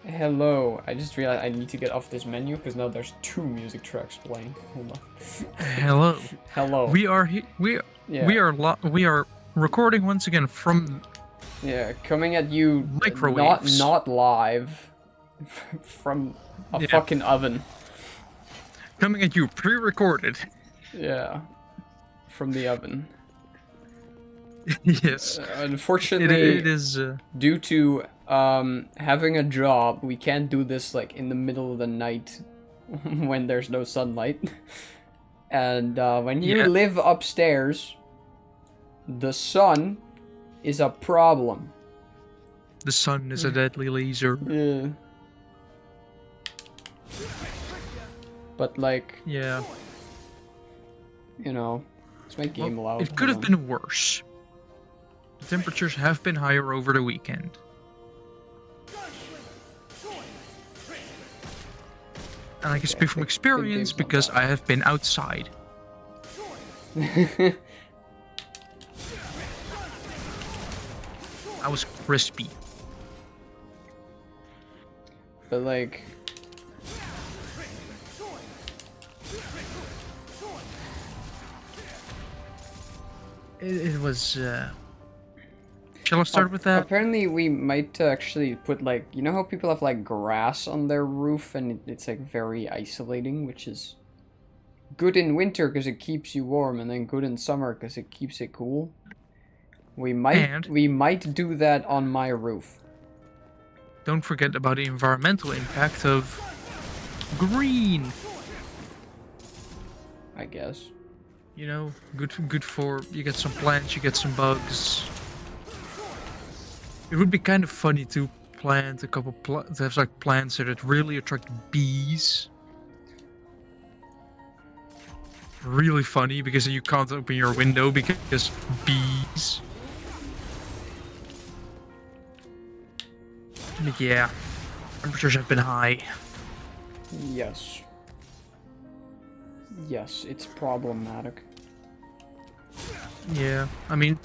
Hello. I just realized I need to get off this menu because now there's two music tracks playing. Hold on. Hello. Hello. We are we are recording once again from Coming at you microwaves. not live from a fucking oven. Coming at you pre-recorded. Yeah. From the oven. Yes. Unfortunately, it is due to having a job, we can't do this like in the middle of the night when there's no sunlight. And when you live upstairs, the sun is a problem. The sun is a deadly laser. Yeah. But like, Yeah. You know, let's make game loud. It could have been worse. The temperatures have been higher over the weekend. And I can speak from experience because I have been outside. I was crispy. But like... It was, Shall I start with that? Apparently we might actually put like, you know how people have like grass on their roof and it's like very isolating, which is good in winter because it keeps you warm, and then good in summer because it keeps it cool. We might do that on my roof. Don't forget about the environmental impact of green. I guess. You know, good for, you get some plants, you get some bugs. It would be kind of funny to plant a couple to have like plants that really attract bees. Really funny because you can't open your window because bees. But yeah, temperatures have been high. Yes. Yes, it's problematic. Yeah, I mean,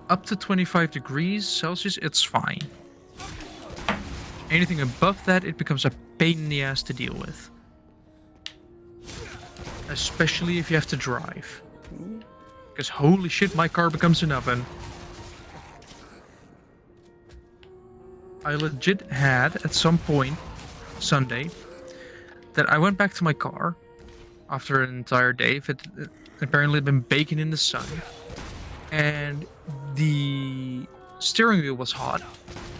up to 25 degrees Celsius, it's fine. Anything above that, it becomes a pain in the ass to deal with. Especially if you have to drive. Because holy shit, my car becomes an oven. I legit had, at some point, Sunday, that I went back to my car after an entire day. It apparently had been baking in the sun. And the steering wheel was hot.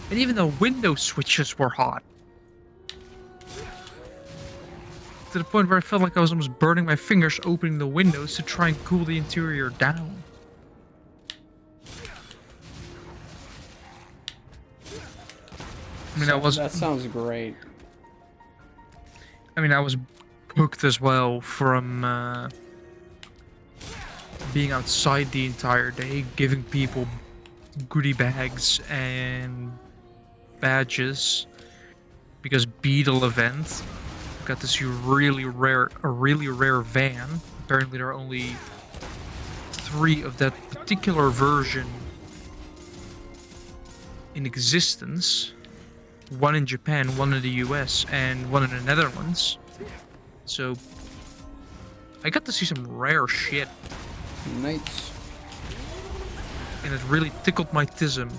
And even the window switches were hot. To the point where I felt like I was almost burning my fingers opening the windows to try and cool the interior down. I mean, that sounds great. I mean, I was hooked as well from being outside the entire day, giving people goodie bags and badges because Beetle event got this really rare van. Apparently there are only 3 of that particular version in existence. 1 in Japan, 1 in the US, and 1 in the Netherlands. So I got to see some rare shit. Nice. And it really tickled my tism.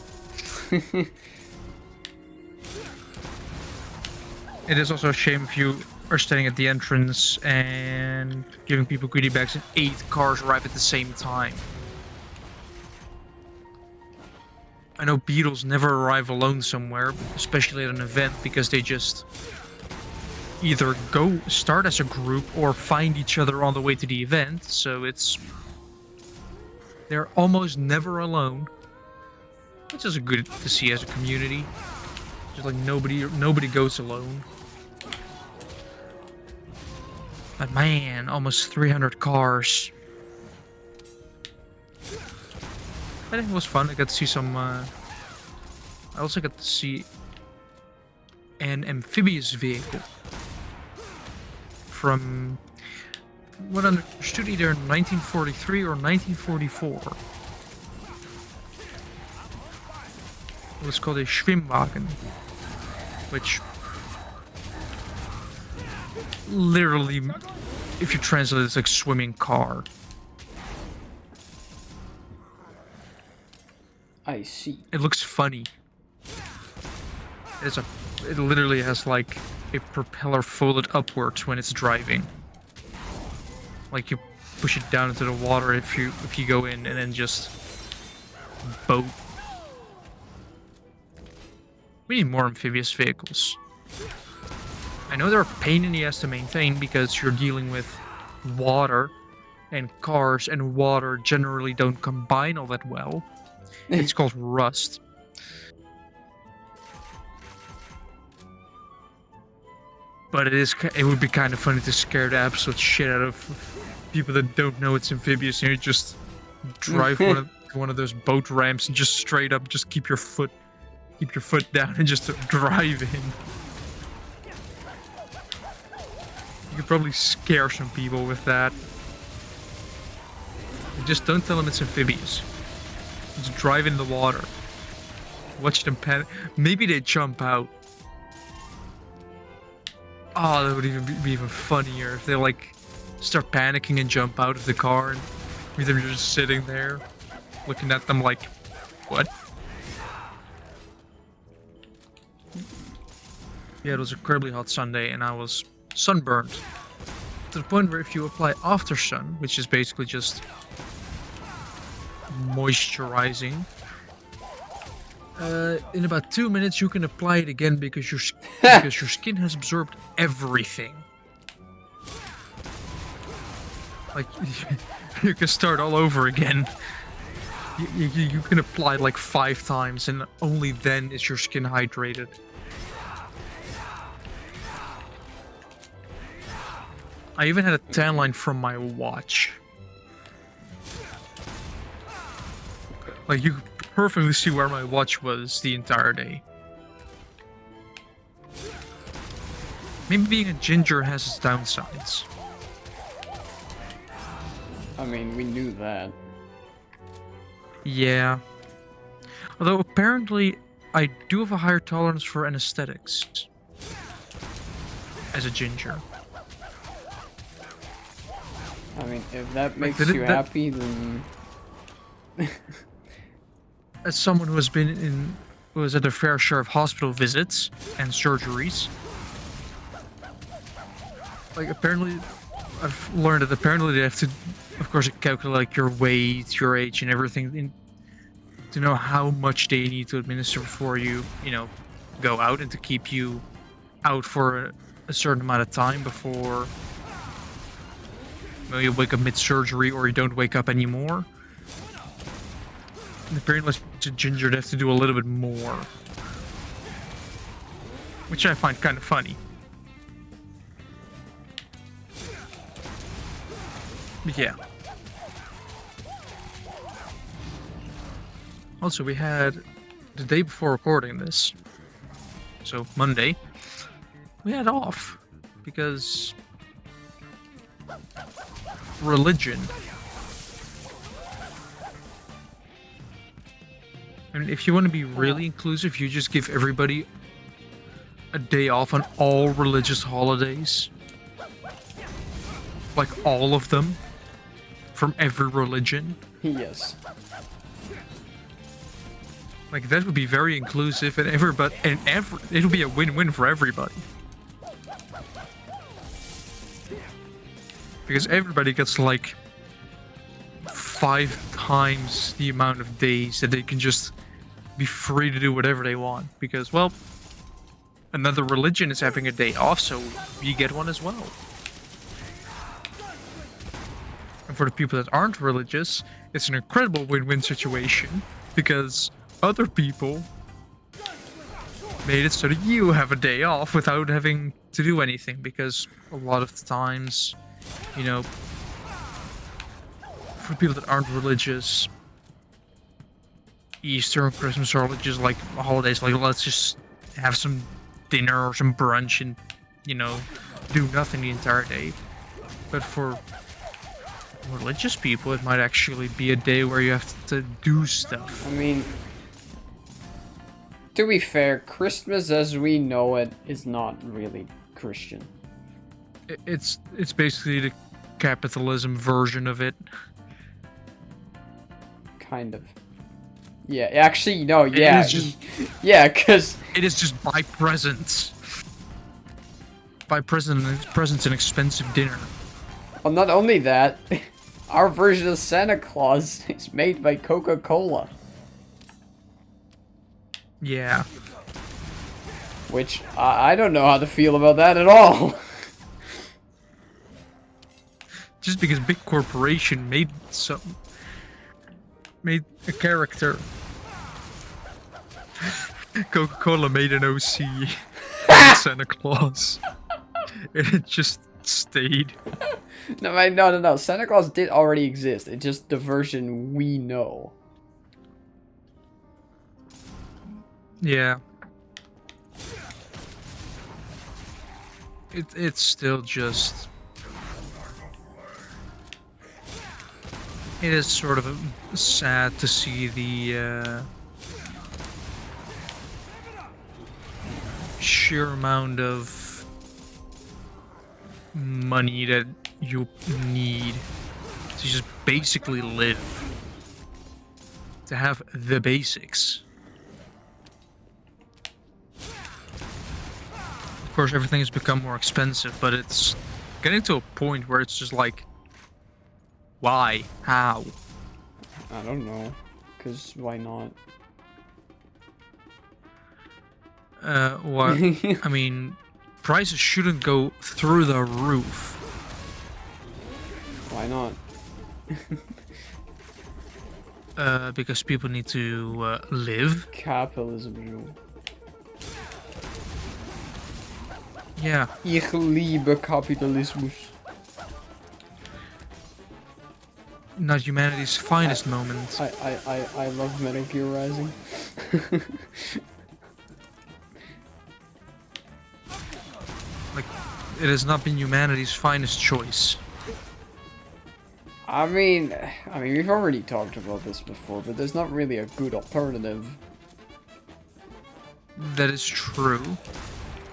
It is also a shame if you are standing at the entrance and giving people goodie bags and 8 cars arrive at the same time. I know beetles never arrive alone somewhere, especially at an event, because they just either start as a group or find each other on the way to the event, so they're almost never alone, which is good to see as a community. Just like nobody goes alone. But man, almost 300 cars. I think it was fun. I got to see some. I also got to see an amphibious vehicle from what I understood either 1943 or 1944. It was called a Schwimmwagen. which literally, if you translate it, it's like swimming car. I see. It looks funny. It literally has like a propeller folded upwards when it's driving. Like you push it down into the water if you go in, and then just boat. We need more amphibious vehicles. I know they're a pain in the ass to maintain because you're dealing with water, and cars and water generally don't combine all that well. It's called rust. But it would be kind of funny to scare the absolute shit out of people that don't know it's amphibious, and you just drive one of those boat ramps and just straight up just keep your foot down and just drive in. You could probably scare some people with that. Just don't tell them it's amphibious. Just drive in the water. Watch them panic. Maybe they jump out. Oh, that would even be even funnier if they like start panicking and jump out of the car, and with them just sitting there, looking at them like, what? Yeah, it was an incredibly hot Sunday, and I was sunburned to the point where if you apply after sun, which is basically just moisturizing, in about 2 minutes you can apply it again because your skin has absorbed everything. Like you can start all over again. You can apply like 5 times, and only then is your skin hydrated. I even had a tan line from my watch. Like you could perfectly see where my watch was the entire day. Maybe being a ginger has its downsides. I mean, we knew that. Yeah. Although apparently I do have a higher tolerance for anesthetics as a ginger. I mean, if that makes you happy, then... As someone who has had a fair share of hospital visits and surgeries, like apparently I've learned that apparently they have to, of course, calculate like your weight, your age, and everything to know how much they need to administer before you go out, and to keep you out for a certain amount of time before you wake up mid-surgery or you don't wake up anymore. And apparently to ginger they have to do a little bit more, which I find kind of funny. But yeah. Also, we had the day before recording this, so Monday, we had off because religion. I mean, if you want to be really inclusive, you just give everybody a day off on all religious holidays. Like all of them. From every religion. Yes. Like that would be very inclusive, and it'll be a win-win for everybody. Because everybody gets like 5 times the amount of days that they can just be free to do whatever they want. Because, well, another religion is having a day off, so you get one as well. And for the people that aren't religious, it's an incredible win-win situation, because other people made it so that you have a day off without having to do anything, because a lot of the times, for people that aren't religious, Easter and Christmas are just like holidays, like let's just have some dinner or some brunch and, do nothing the entire day. But for religious people, it might actually be a day where you have to do stuff. I mean, to be fair, Christmas as we know it is not really Christian. It's basically the capitalism version of it. Kind of. Yeah, actually, no, yeah. It is just, yeah, because... It is just buy presents. Buy presents an expensive dinner. Well, not only that, our version of Santa Claus is made by Coca-Cola. Yeah. Which, I don't know how to feel about that at all. Just because big corporation made a character. Coca-Cola made an OC Santa Claus. It just stayed. No. Santa Claus did already exist. It's just the version we know. Yeah. It's still just... It is sort of sad to see the sheer amount of money that you need to just basically live. To have the basics. Of course, everything has become more expensive, but it's getting to a point where it's just like, why? How? I don't know. Because why not? What? I mean, prices shouldn't go through the roof. Why not? Because people need to live. Capitalism, Joe. Yeah. Ich liebe Kapitalismus. Not humanity's finest moment. I love Metal Gear Rising. Like, it has not been humanity's finest choice. I mean, we've already talked about this before, but there's not really a good alternative. That is true.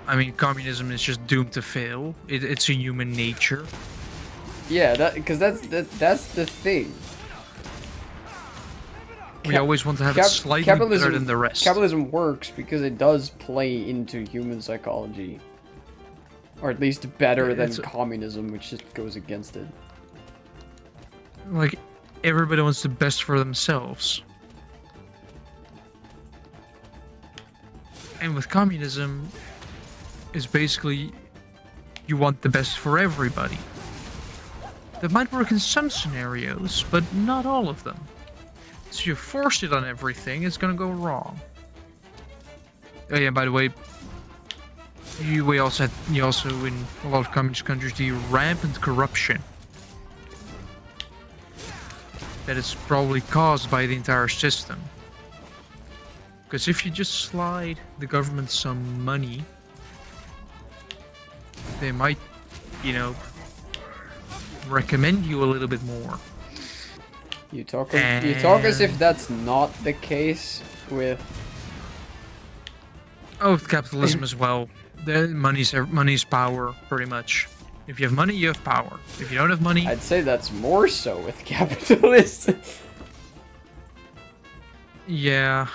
I mean, communism is just doomed to fail. It's a human nature. Yeah, because that's the thing. We always want to have it slightly better than the rest. Capitalism works because it does play into human psychology. Or at least better than communism, which just goes against it. Like, everybody wants the best for themselves. And with communism, it's basically you want the best for everybody. That might work in some scenarios, but not all of them. So you force it on everything, it's gonna go wrong. Oh yeah, by the way, you also in a lot of communist countries the rampant corruption that is probably caused by the entire system. Because if you just slide the government some money, they might, you know, recommend you a little bit more. You talk as if that's not the case with... Oh, with capitalism as well. The money's power, pretty much. If you have money, you have power. If you don't have money... I'd say that's more so with capitalism. Yeah.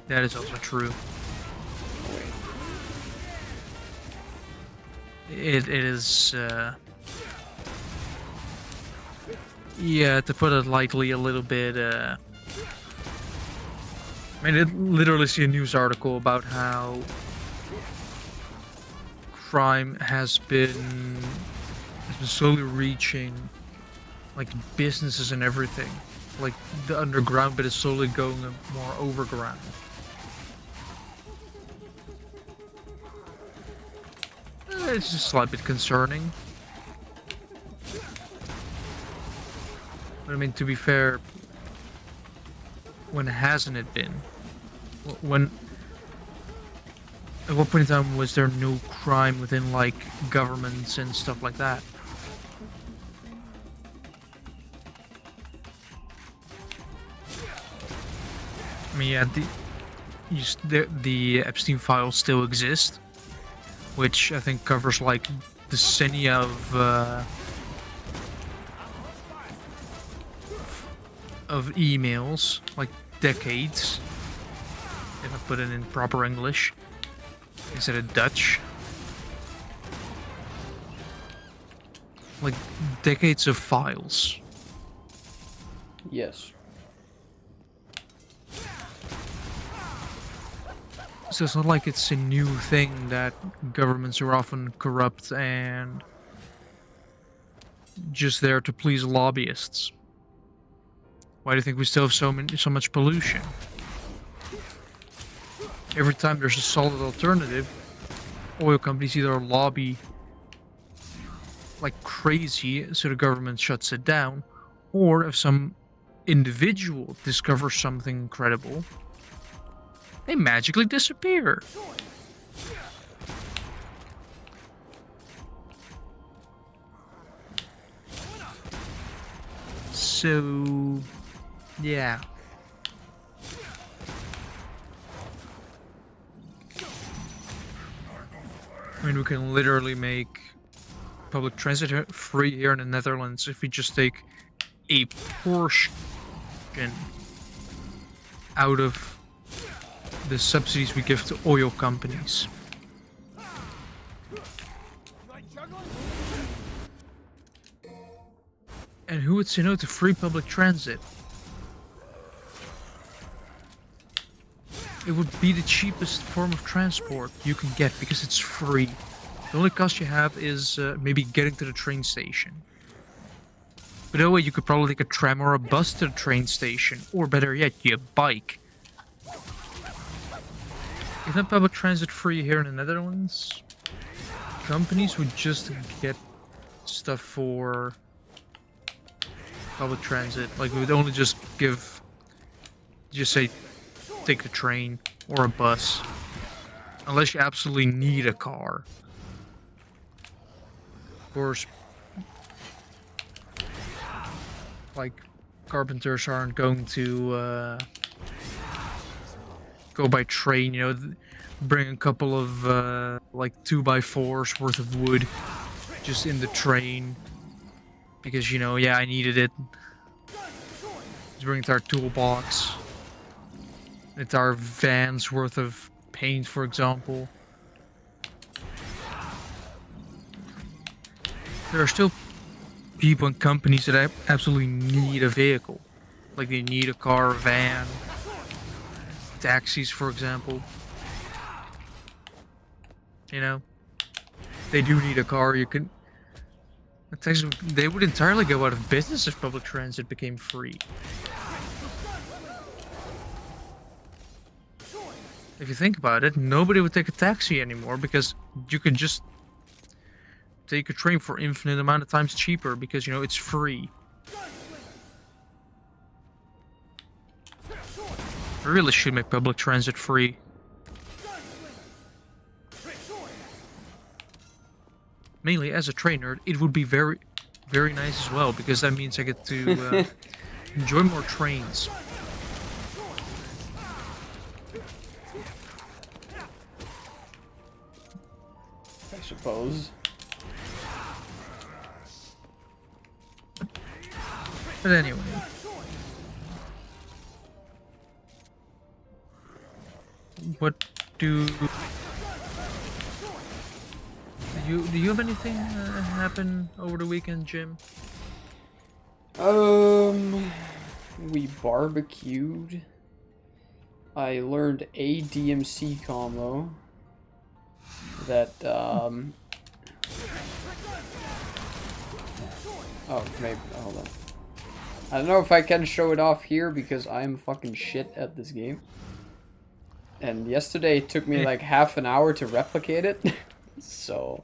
That is also true. It is, yeah, to put it lightly, a little bit, I mean, I literally see a news article about how crime has been slowly reaching, like, businesses and everything. Like, the underground bit is slowly going more overground. It's just a slight bit concerning. But I mean, to be fair, when hasn't it been? When... At what point in time was there no crime within, like, governments and stuff like that? I mean, yeah, the Epstein files still exist, which I think covers like decennia of emails, like decades. If I put it in proper English instead of Dutch. Like decades of files. Yes. So it's not like it's a new thing that governments are often corrupt and just there to please lobbyists. Why do you think we still have so much pollution? Every time there's a solid alternative, oil companies either lobby like crazy so the government shuts it down, or if some individual discovers something incredible, they magically disappear. So, yeah. I mean, we can literally make public transit free here in the Netherlands if we just take a portion out of the subsidies we give to oil companies. And who would say no to free public transit? It would be the cheapest form of transport you can get because it's free. The only cost you have is maybe getting to the train station. But that way you could probably take a tram or a bus to the train station, or better yet, your bike. Isn't public transit free here in the Netherlands? Companies would just get stuff for public transit. Like, we would only just say, take the train or a bus. Unless you absolutely need a car. Of course, like, carpenters aren't going to go by train, you know, bring a couple of like 2x4s worth of wood just in the train because, you know, yeah, I needed it. Let's bring it to our toolbox. It's our van's worth of paint, for example. There are still people and companies that absolutely need a vehicle. Like, they need a car, a van, taxis, for example. You know? They do need a car. You can... They would entirely go out of business if public transit became free. If you think about it, nobody would take a taxi anymore because you could just take a train for infinite amount of times cheaper because, you know, it's free. I really should make public transit free. Mainly as a trainer, it would be very, very nice as well because that means I get to enjoy more trains. I suppose. But anyway. What do you have anything happen over the weekend, Jim? We barbecued. I learned a DMC combo that oh, maybe, hold on. I don't know if I can show it off here because I'm fucking shit at this game. And yesterday it took me like half an hour to replicate it. So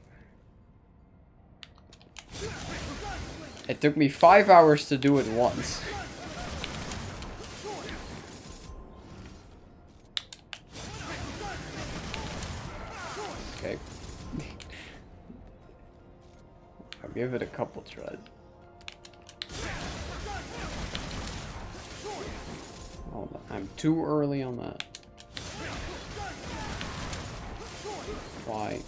it took me 5 hours to do it once. Okay. I'll give it a couple tries. Hold on. I'm too early on that. Why?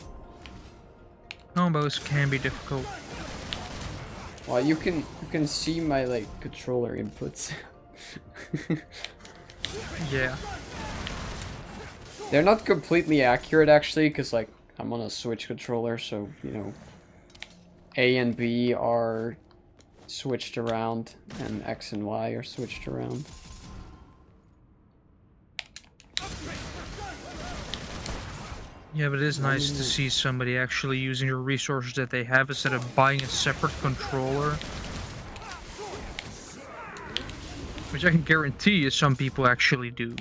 Combos can be difficult. Well, you can see my like controller inputs. Yeah. They're not completely accurate actually, because like I'm on a Switch controller, so you know A and B are switched around and X and Y are switched around. Yeah, but it is nice to see somebody actually using the resources that they have instead of buying a separate controller. Which I can guarantee you some people actually do.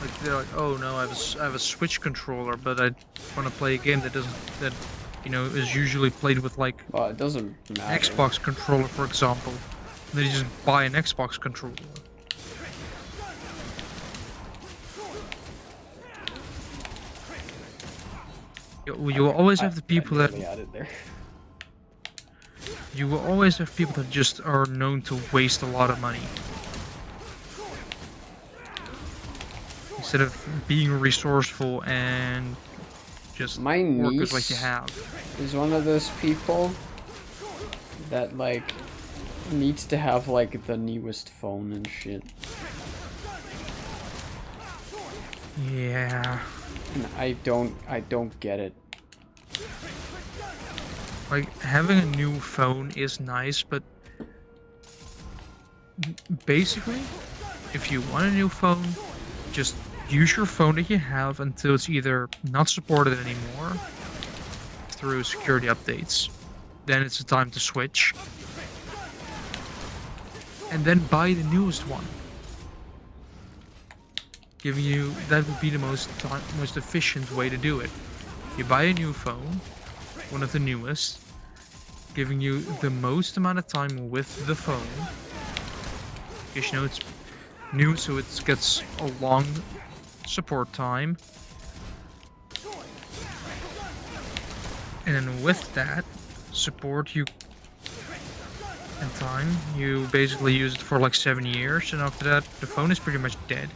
Like they're like, oh no, I have a Switch controller, but I want to play a game that is usually played with like Well, it doesn't matter. Xbox controller, for example. And then you just buy an Xbox controller. You will always have the people that you will always have people that just are known to waste a lot of money. Instead of being resourceful and just My work niece with what you have. is one of those people that like needs to have like the newest phone and shit. Yeah. And I don't get it. Like, having a new phone is nice, but basically, if you want a new phone, just use your phone that you have until it's either not supported anymore through security updates. Then it's the time to switch. And then buy the newest one. That would be the most efficient way to do it. You buy a new phone, one of the newest, giving you the most amount of time with the phone. Because you know it's new, so it gets a long support time. And then with that support and time, you basically use it for like 7 years, and after that the phone is pretty much dead.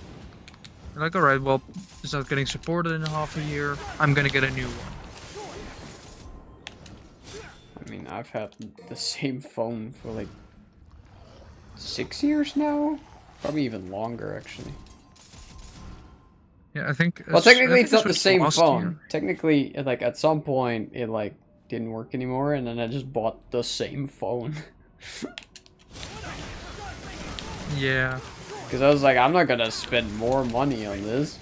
You're like, alright, well, it's not getting supported in half a year, I'm gonna get a new one. I mean, I've had the same phone for like 6 years now? Probably even longer, actually. Yeah, I think... Well, technically it's not the was same phone. year. Technically, like, at some point, it, like, didn't work anymore, and then I just bought the same phone. Yeah. Because I was like, I'm not gonna spend more money on this.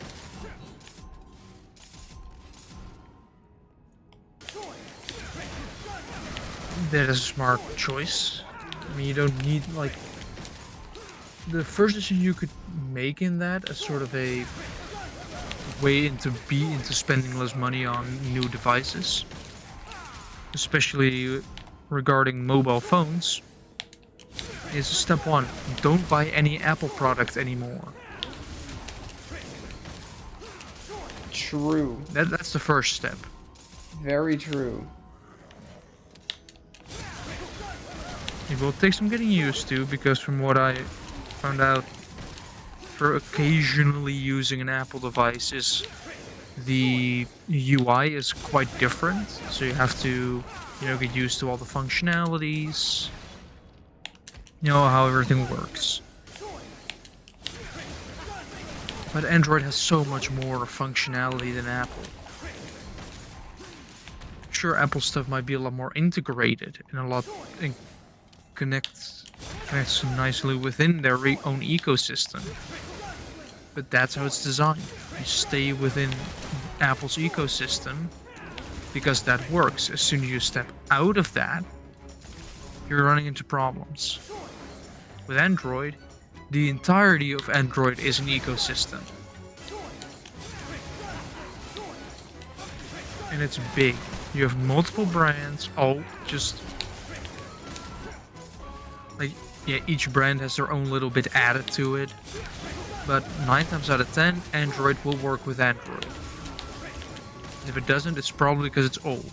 That is a smart choice. I mean, you don't need, like... The first decision you could make in that as sort of a way into spending less money on new devices, especially regarding mobile phones, is step one: don't buy any Apple product anymore. True. That's the first step. Very true. It will take some getting used to, because from what I found out for occasionally using an Apple device is the UI is quite different, so you have to, get used to all the functionalities, how everything works. But Android has so much more functionality than Apple. Sure, Apple stuff might be a lot more integrated and connects nicely within their own ecosystem. But that's how it's designed. You stay within Apple's ecosystem because that works. As soon as you step out of that, you're running into problems. With Android, the entirety of Android is an ecosystem. And it's big. You have multiple brands, all just... like, yeah, each brand has their own little bit added to it. But 9 times out of 10, Android will work with Android. If it doesn't, it's probably because it's old.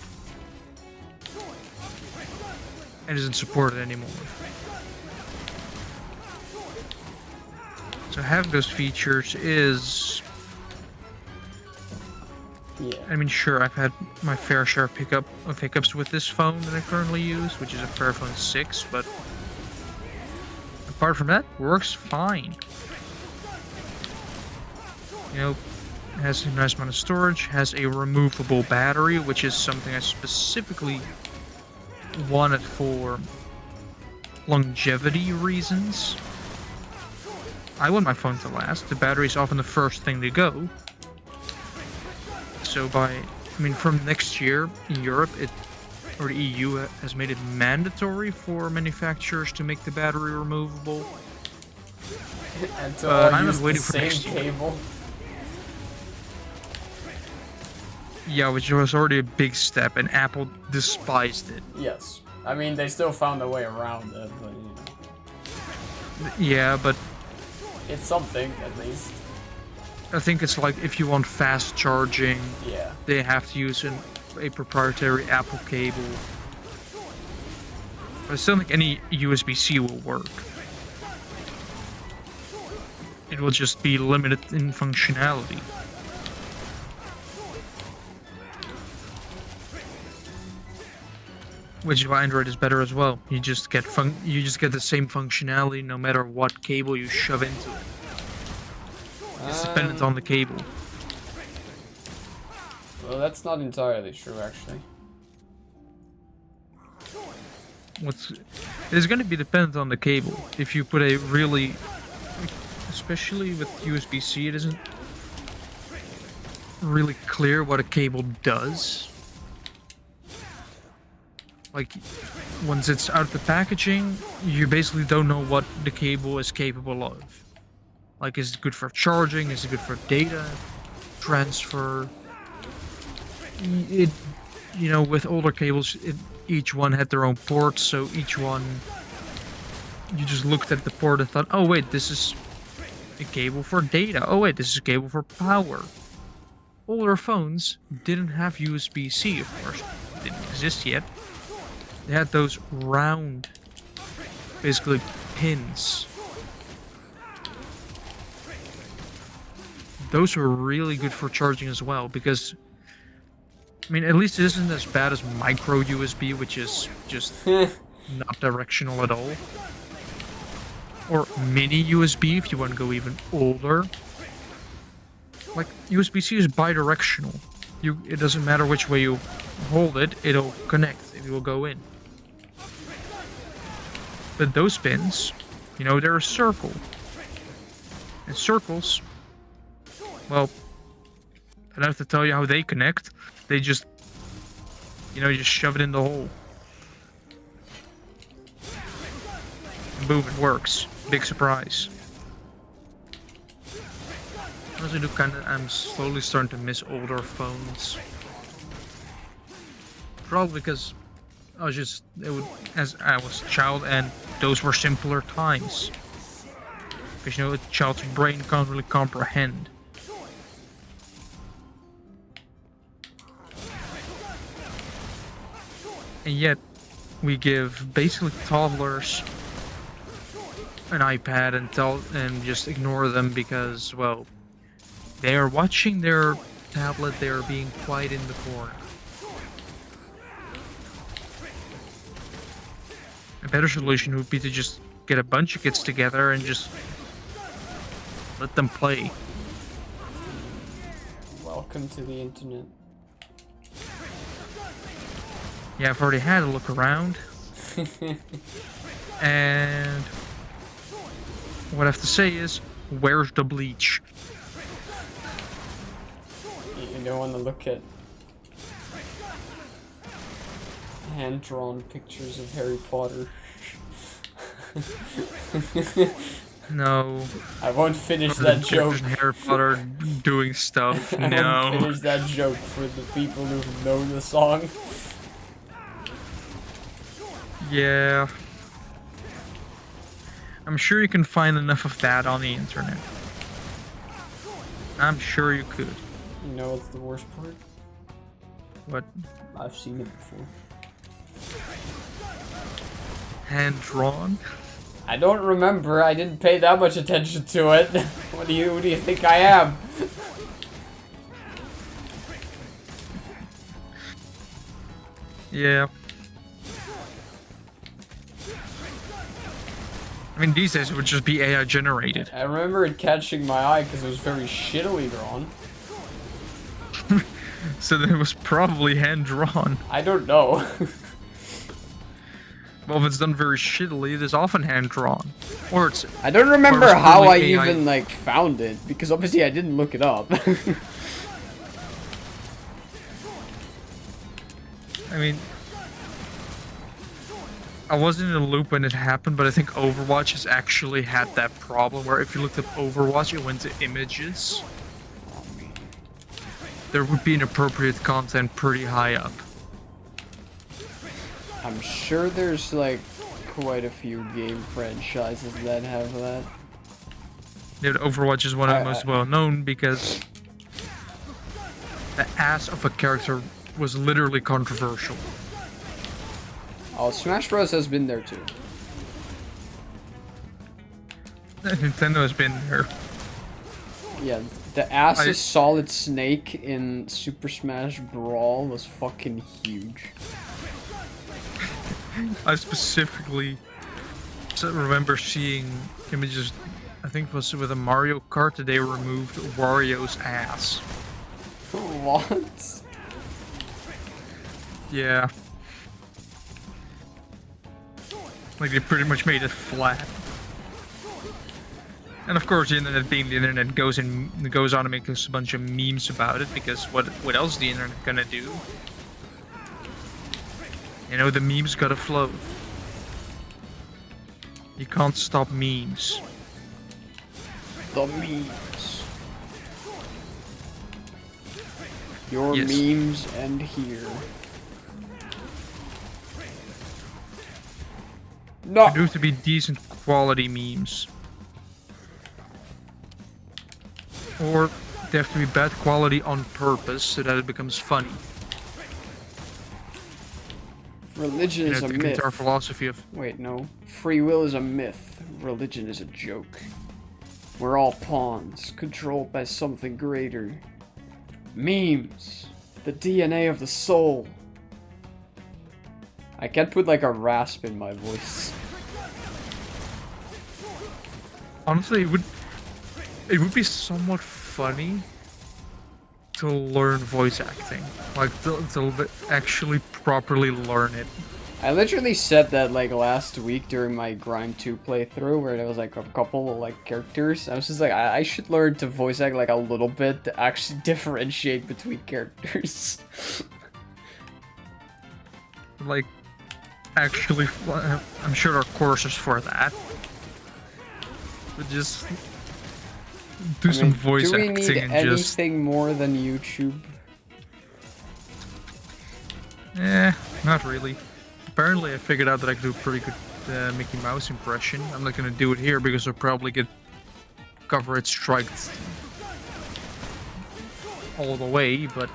And isn't supported anymore. So having those features is Yeah. I mean, sure, I've had my fair share of hiccups with this phone that I currently use, which is a Fairphone 6, but apart from that, works fine. You know, it has a nice amount of storage, has a removable battery, which is something I specifically wanted for longevity reasons. I want my phone to last. The battery is often the first thing to go. So from next year in Europe, or the EU has made it mandatory for manufacturers to make the battery removable. And to all I'm use not waiting the for same next year. cable. Yeah, which was already a big step, and Apple despised it. Yes. I mean, they still found a way around it, but you know. Yeah, but It's something, at least. I think it's like if you want fast charging, Yeah. they have to use a proprietary Apple cable. But I still think any USB-C will work. It will just be limited in functionality. Which is why Android is better as well. You just get the same functionality no matter what cable you shove into it. It's dependent on the cable. Well, that's not entirely true, actually. It's going to be dependent on the cable. If you put a really, especially with USB-C, it isn't really clear what a cable does. Like, once it's out of the packaging, you basically don't know what the cable is capable of. Like, is it good for charging? Is it good for data transfer? With older cables, each one had their own ports, so each one, you just looked at the port and thought, oh wait, this is a cable for data. Oh wait, this is a cable for power. Older phones didn't have USB-C, of course. It didn't exist yet. They had those round, basically, pins. Those were really good for charging as well, because, I mean, at least it isn't as bad as micro USB, which is just not directional at all. Or mini USB, if you want to go even older. Like, USB-C is bidirectional. It doesn't matter which way you hold it, it'll connect, it will go in. But those pins, they're a circle. And circles, well, I don't have to tell you how they connect. They just, you just shove it in the hole. And boom, it works. Big surprise. I'm slowly starting to miss older phones. Probably because as I was a child, and those were simpler times. Because a child's brain can't really comprehend. And yet, we give basically toddlers an iPad and just ignore them because, well, they are watching their tablet, they are being quiet in the corner. A better solution would be to just get a bunch of kids together and just let them play. Welcome to the internet. Yeah, I've already had a look around. And what I have to say is, where's the bleach? You don't want to look at hand-drawn pictures of Harry Potter. No. I won't finish that joke. Harry Potter doing stuff. I No. won't finish that joke for the people who know the song. Yeah. I'm sure you can find enough of that on the internet. I'm sure you could. You know what's the worst part? What? I've seen it before. Hand-drawn? I don't remember. I didn't pay that much attention to it. Who do you think I am? Yeah. I mean, these days it would just be AI generated. I remember it catching my eye because it was very shittily drawn. So then it was probably hand drawn. I don't know. Well, if it's done very shittily, it is often hand drawn. Or it's. I don't or remember it's how I clearly AI. even, like, found it, because obviously I didn't look it up. I mean, I wasn't in a loop when it happened, but I think Overwatch has actually had that problem where if you looked up Overwatch, it went to images. There would be inappropriate content pretty high up. I'm sure there's, like, quite a few game franchises that have that. Yeah, Overwatch is one of the most well known because the ass of a character was literally controversial. Oh, Smash Bros has been there too. Nintendo has been there. Yeah, the ass of Solid Snake in Super Smash Brawl was fucking huge. I specifically remember seeing images, I think it was with a Mario Kart, that they removed Wario's ass. What? Yeah. Like, they pretty much made it flat. And of course, the internet being the internet goes on and makes a bunch of memes about it, because what else is the internet gonna do? You know, the memes gotta flow. You can't stop memes. The memes. Your Yes. memes end here. No. They do have to be decent quality memes. Or they have to be bad quality on purpose so that it becomes funny. Religion You is know, a the myth. entire philosophy of Wait, no. Free will is a myth. Religion is a joke. We're all pawns, controlled by something greater. Memes. The DNA of the soul. I can't put like a rasp in my voice. honestly, it would be somewhat funny to learn voice acting, like to actually properly learn it. I literally said that like last week during my Grime 2 playthrough where there was like a couple of like characters. I was just like, I should learn to voice act like a little bit to actually differentiate between characters. Like, actually, I'm sure there are courses for that. But just do some voice acting and just... Do we need anything more than YouTube? Not really. Apparently I figured out that I could do a pretty good Mickey Mouse impression. I'm not gonna do it here because I'll probably get copyright striked all the way, but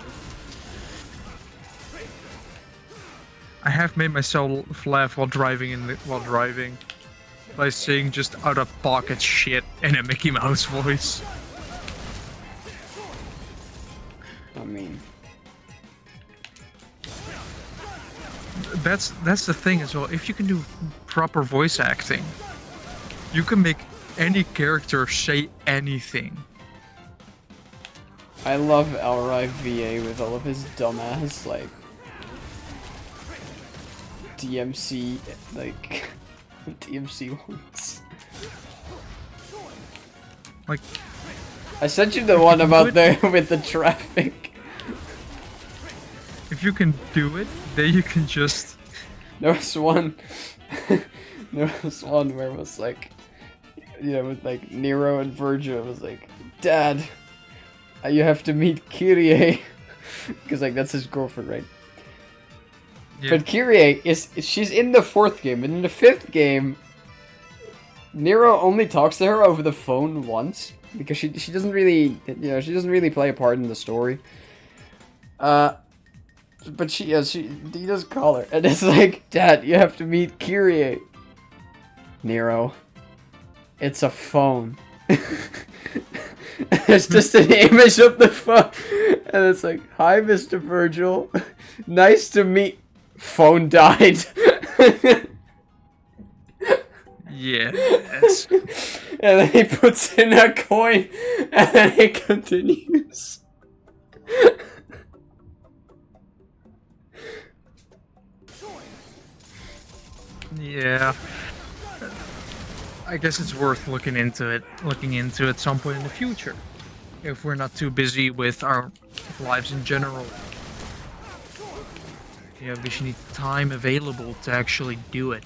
I have made myself laugh while driving by saying just out of pocket shit in a Mickey Mouse voice. I mean, that's the thing as well. If you can do proper voice acting, you can make any character say anything. I love Elrai VA with all of his dumbass like DMC like DMC ones. Like, I sent you the one about the with the traffic. if you can do it, then you can just... There was one where it was like, you know, with like Nero and Virgil, it was like, Dad, you have to meet Kyrie. Because like that's his girlfriend, right? Yeah. But Kyrie she's in the 4th game, and in the 5th game, Nero only talks to her over the phone once because she doesn't really, you know, she doesn't really play a part in the story. But he does call her, and it's like, Dad, you have to meet Kyrie. Nero, it's a phone. It's just an image of the phone, and it's like, hi, Mr. Virgil, nice to meet. Phone died. Yes. And then he puts in a coin, and then it continues. Yeah. I guess it's worth looking into it at some point in the future. If we're not too busy with our lives in general. Yeah, we should need time available to actually do it.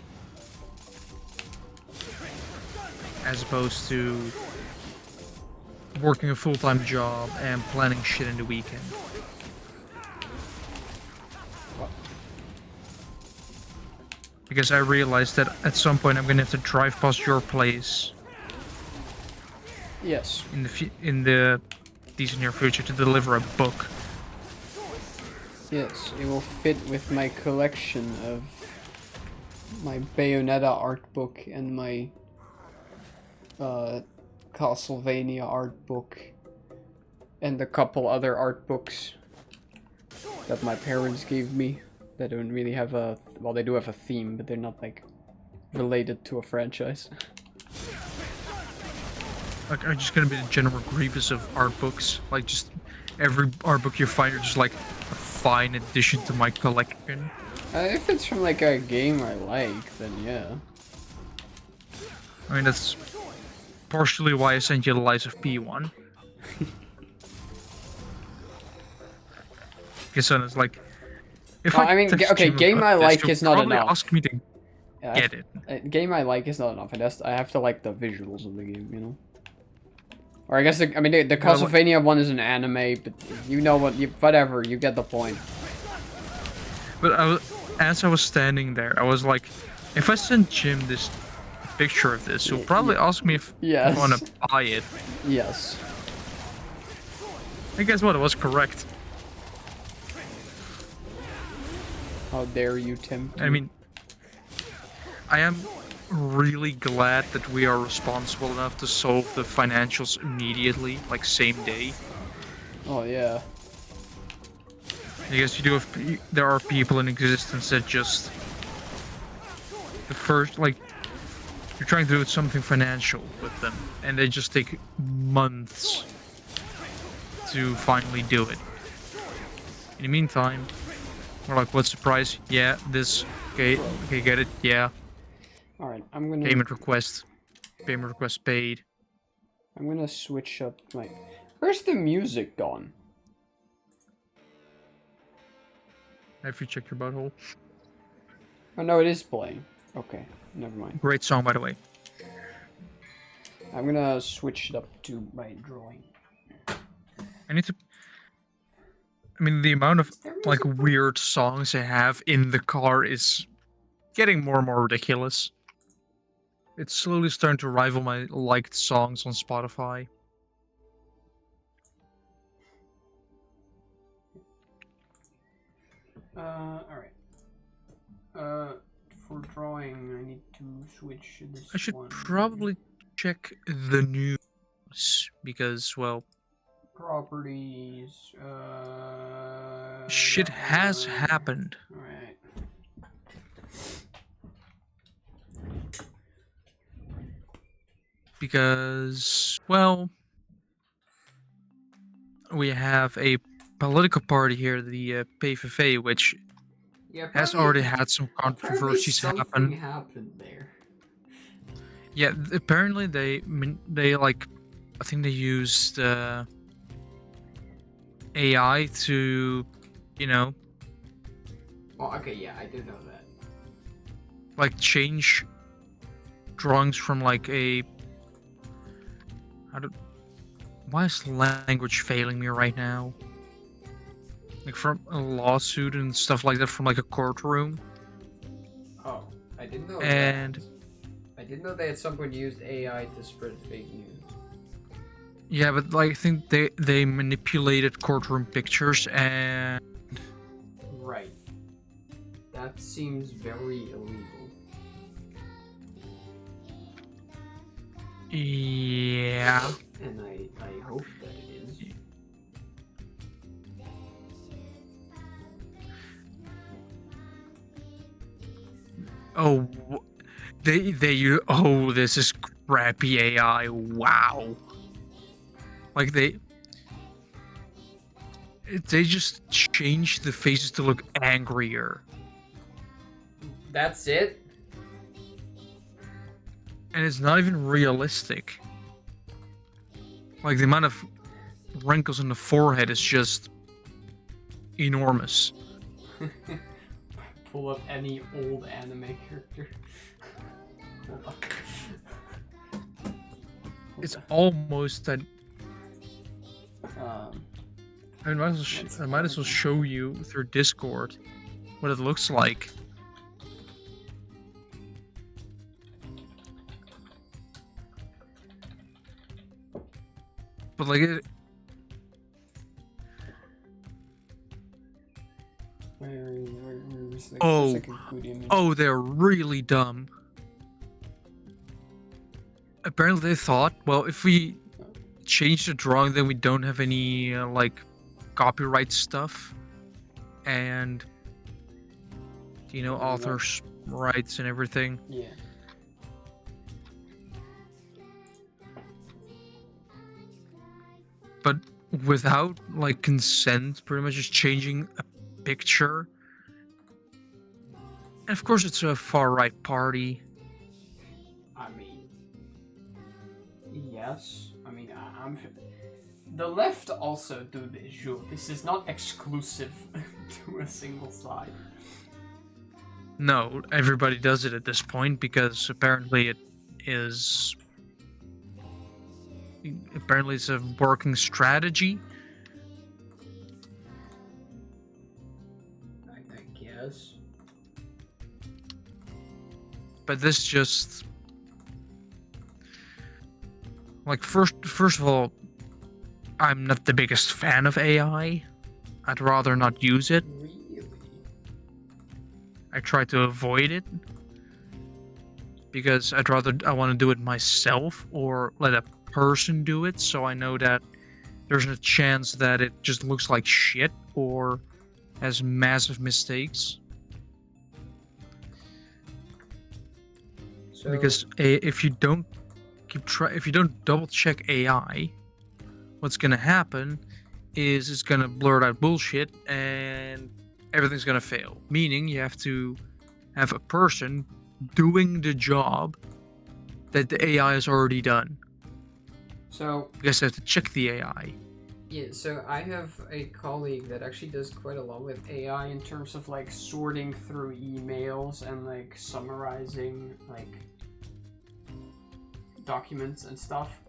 As opposed to working a full-time job and planning shit in the weekend. Because I realized that at some point I'm gonna have to drive past your place Yes. in the decent near future to deliver a book. Yes, it will fit with my collection of my Bayonetta art book and my Castlevania art book and a couple other art books that my parents gave me that don't really have a, well, they do have a theme, but they're not like related to a franchise. Like, I'm just gonna be the General Grievous of art books. Like, just every art book you find are just like a fine addition to my collection. If it's from like a game I like, then yeah. I mean, that's partially why I sent you the Lies of P1. Because then it's like, if Well, I mean, text okay, you game about I this, like you'll is not probably enough. ask me to Yeah, get it. Game I like is not enough. I have to like the visuals of the game, you know? Or I guess, the Castlevania one is an anime, but you know what, whatever, you get the point. But as I was standing there, I was like, if I send Jim this picture of this, he'll probably ask me if I want to buy it. Yes. And guess what? It was correct. How dare you tempt I me. mean, I am really glad that we are responsible enough to solve the financials immediately, like same day. Oh yeah. Because there are people in existence that just the first, like, you're trying to do something financial with them, and they just take months to finally do it. In the meantime, we're like, what's the price? Yeah, this. Okay, get it? Yeah. Alright, I'm gonna... Payment request paid. I'm gonna switch up my... Where's the music gone? Have you checked your butthole? Oh no, it is playing. Okay, never mind. Great song, by the way. I'm gonna switch it up to my drawing. I need to... I mean, the amount of, like, weird songs I have in the car is getting more and more ridiculous. It's slowly starting to rival my liked songs on Spotify. Alright. For drawing, I need to switch this I should one. probably check the news, because, well... Properties, shit has happened. Alright. Because, well... we have a political party here, the PVV, which has already had some controversies happen. Happened there. Yeah, apparently they like, I think they used AI to, you know... Oh, okay, yeah, I did know that. Like, change drawings from like a... Why is language failing me right now? Like, from a lawsuit and stuff like that, from like a courtroom. Oh, I didn't know and that. I didn't know they at some point used AI to spread fake news. Yeah, but like, I think they manipulated courtroom pictures and... Right. That seems very illegal. Yeah. And I hope that it is. Oh, oh, this is crappy AI. Wow. Like they just changed the faces to look angrier. That's it? And it's not even realistic. Like the amount of wrinkles in the forehead is just enormous. Pull up any old anime character. Hold on. It's almost that. I might as well show you through Discord what it looks like. But like it. Where's like, Oh, like a good image. oh, they're really dumb. Apparently they thought, well, if we change the drawing, then we don't have any like copyright stuff and authors' rights and everything. Yeah. But without like consent, pretty much just changing a picture. And of course, it's a far right party. I mean, yes. I mean, I'm. The left also do this, Jules. This is not exclusive to a single side. No, everybody does it at this point because apparently it is. Apparently, it's a working strategy. I guess. But this just like first of all, I'm not the biggest fan of AI. I'd rather not use it. Really? I try to avoid it because I want to do it myself or let a person do it, so I know that there's a chance that it just looks like shit or has massive mistakes. So, because if you don't double check AI, what's gonna happen is it's gonna blurt out bullshit and everything's gonna fail. Meaning you have to have a person doing the job that the AI has already done. So you guys have to check the AI. Yeah, so I have a colleague that actually does quite a lot with AI in terms of like sorting through emails and like summarizing like documents and stuff.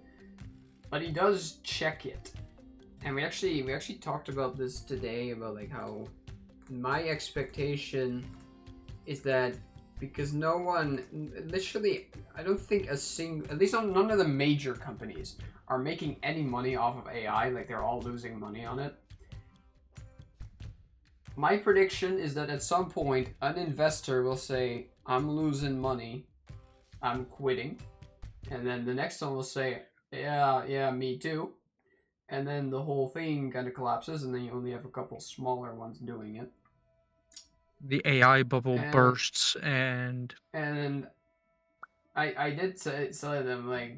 But he does check it. And we actually talked about this today about like how my expectation is that because no one literally I don't think a single at least none of the major companies are making any money off of AI, like they're all losing money on it. My prediction is that at some point an investor will say, I'm losing money, I'm quitting. And then the next one will say, yeah, me too. And then the whole thing kind of collapses and then you only have a couple smaller ones doing it. The AI bubble bursts and I did say to them, like,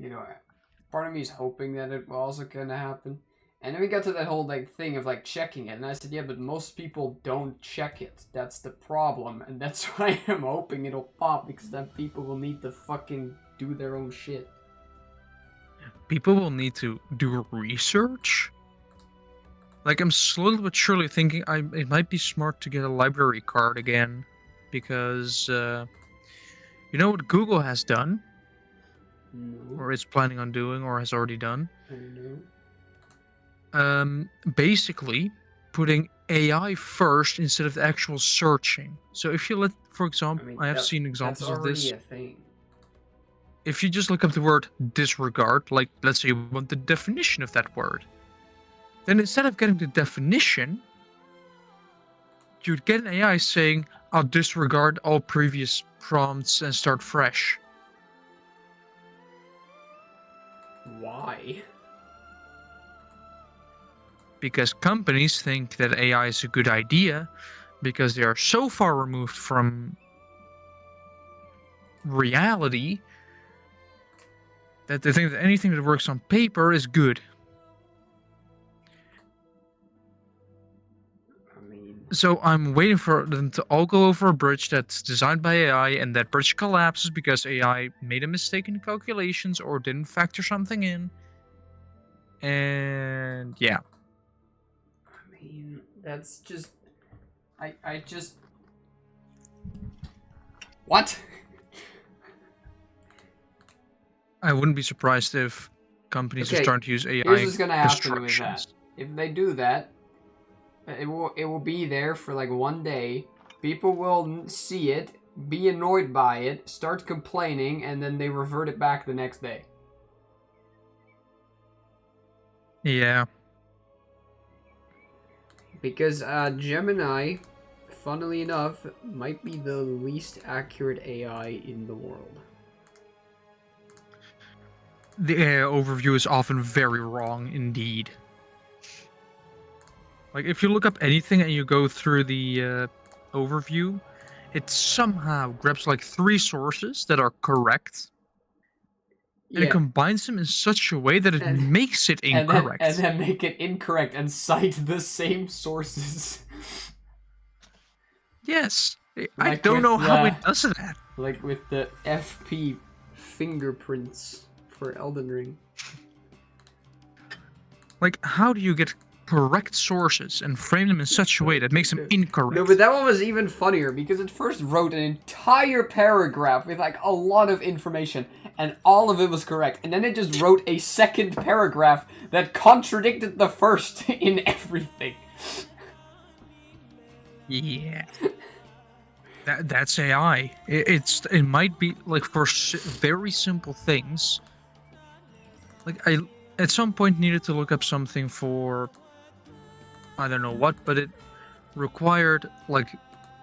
part of me is hoping that it will also kind of happen. And then we got to that whole like thing of like checking it, and I said, yeah, but most people don't check it. That's the problem, and that's why I'm hoping it'll pop, because then people will need to fucking do their own shit. People will need to do research. Like, I'm slowly but surely thinking it might be smart to get a library card again, because you know what Google has done? No. Or is planning on doing, or has already done? I know. Basically, putting AI first instead of the actual searching. So if you let, for example, I have seen examples of this. That's already a thing. If you just look up the word disregard, like let's say you want the definition of that word, then instead of getting the definition, you'd get an AI saying, I'll disregard all previous prompts and start fresh. Why? Because companies think that AI is a good idea because they are so far removed from reality that they think that anything that works on paper is good. I mean, So I'm waiting for them to all go over a bridge that's designed by AI, and that bridge collapses because AI made a mistake in the calculations or didn't factor something in. And yeah, that's just... I just... What? I wouldn't be surprised if companies are Okay, starting to use here's AI what's gonna happen with that. instructions. If they do that, it will be there for like one day. People will see it, be annoyed by it, start complaining, and then they revert it back the next day. Yeah, Because Gemini, funnily enough, might be the least accurate AI in the world. the AI overview is often very wrong indeed. Like if you look up anything and you go through the overview, it somehow grabs like 3 sources that are correct, and it Yeah, combines them in such a way that it and makes it and incorrect. then make it incorrect and cite the same sources. Yes, I like don't with know how the it does that. like with the FP fingerprints for Elden Ring. Like, how do you get correct sources and frame them in such a way that makes them No, incorrect? but that one was even funnier because it first wrote an entire paragraph with like a lot of information and all of it was correct. And then it just wrote a second paragraph that contradicted the first in everything. Yeah. That's AI. It might be like for very simple things. Like I at some point needed to look up something for I don't know what, but it required like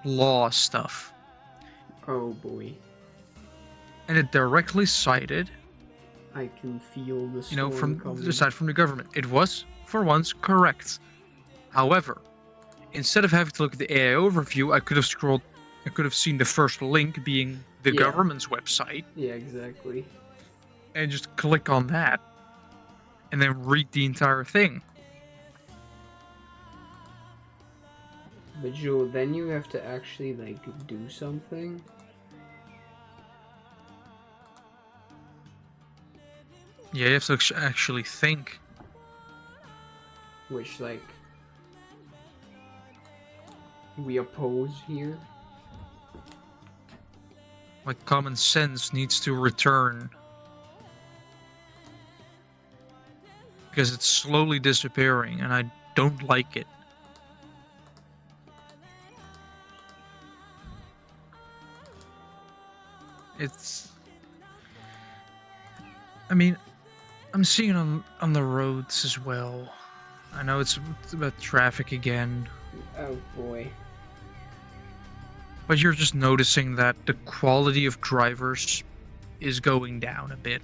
law stuff, Oh boy. and it directly cited, I can feel the you know, storm from the coming. side from the government. It was for once correct. However, instead of having to look at the AI overview, I could have seen the first link being the Yeah. government's website Yeah, exactly. and just click on that and then read the entire thing. But Joel, then you have to actually like do something. Yeah, you have to actually think. Which like we oppose here. Like, common sense needs to return. Because it's slowly disappearing, and I don't like it. It's... I mean, I'm seeing it on the roads as well. I know it's about traffic again, Oh boy. but you're just noticing that the quality of drivers is going down a bit.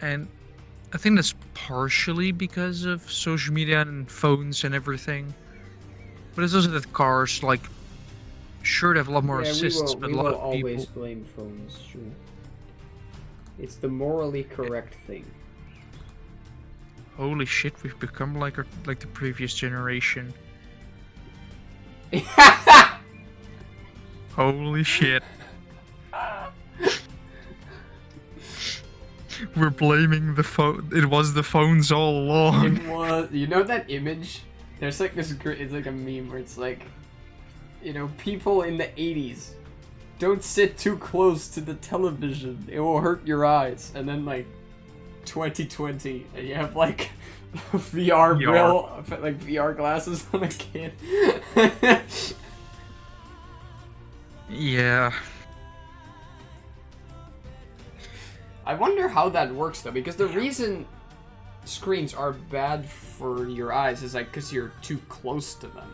And I think that's partially because of social media and phones and everything. But it's also that cars, like, sure, they have a lot more Yeah, assists, but a lot will of always people... blame phones, sure. It's the morally correct thing. Holy shit, we've become like the previous generation. Holy shit. We're blaming the phone. It was the phones all along. It was, you know that image? There's like this great, it's like a meme where it's like, you know, people in the 80s, don't sit too close to the television, it will hurt your eyes. And then like 2020, and you have like VR grill, like VR glasses on a kid. Yeah. I wonder how that works though, because the reason screens are bad for your eyes is like because you're too close to them.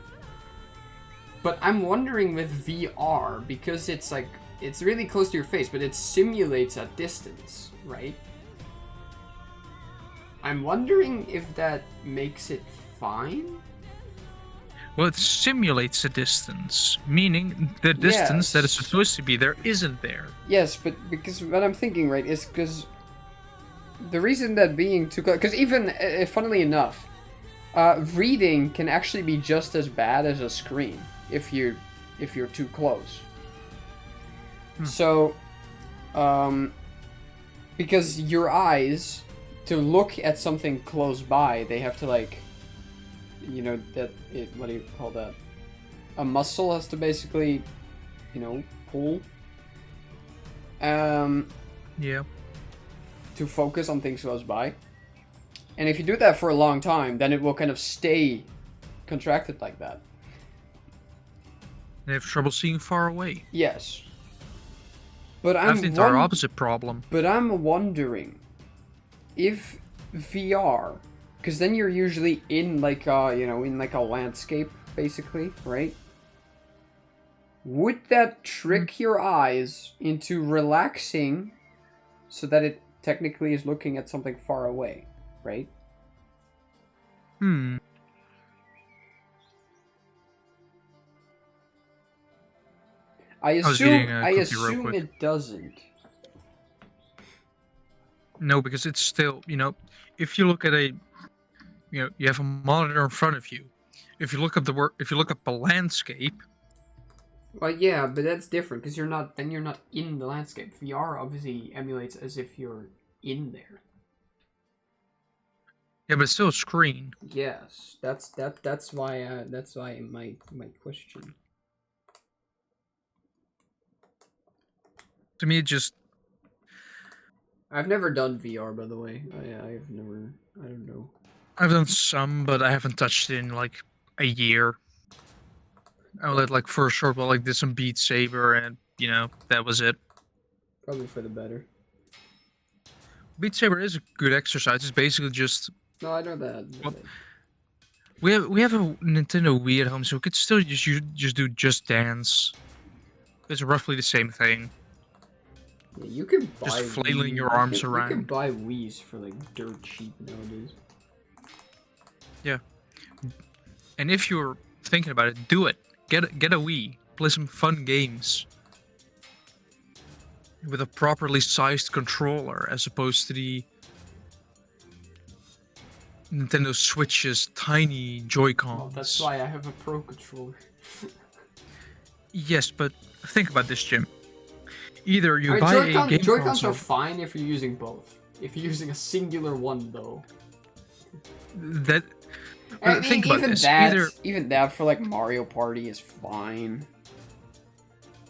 But I'm wondering with VR, because it's like, it's really close to your face, but it simulates a distance, right? I'm wondering if that makes it fine? Well, it simulates the distance, meaning the distance that is Yes. supposed to be there isn't there. Yes, but because what I'm thinking, right, is because the reason that being too close, because even funnily enough, reading can actually be just as bad as a screen if you're too close. So, because your eyes, to look at something close by, they have to like, what do you call that? A muscle has to basically, pull. Yeah. To focus on things close by. And if you do that for a long time, then it will kind of stay contracted like that. They have trouble seeing far away. Yes. But I have the entire opposite problem. But I'm wondering if VR, because then you're usually in like a landscape basically, right? Would that trick your eyes into relaxing so that it technically is looking at something far away, right? I assume it doesn't. No, because it's still, if you look at you have a monitor in front of you. If you look up the landscape. Well, yeah, but that's different because you're not in the landscape. VR obviously emulates as if you're in there. Yeah, but it's still a screen. Yes, that's why my question. To me, it just. I've never done VR, by the way. I've never. I don't know. I've done some, but I haven't touched it in like a year. I let like for a short while, like did some Beat Saber, and that was it. Probably for the better. Beat Saber is a good exercise. It's basically just. No, I know that. Well, we have a Nintendo Wii at home, so we could still just do Just Dance. It's roughly the same thing. Yeah, you can buy just flailing your arms around. You can buy Wii's for like dirt cheap nowadays. Yeah, and if you're thinking about it, do it. Get a Wii. Play some fun games with a properly sized controller, as opposed to the Nintendo Switch's tiny Joy-Cons. Well, that's why I have a Pro controller. Yes, but think about this, Jim. Either you buy a game Joy-Cons console. are fine if you're using both. If you're using a singular one, though. Think about this. Even that for like Mario Party is fine.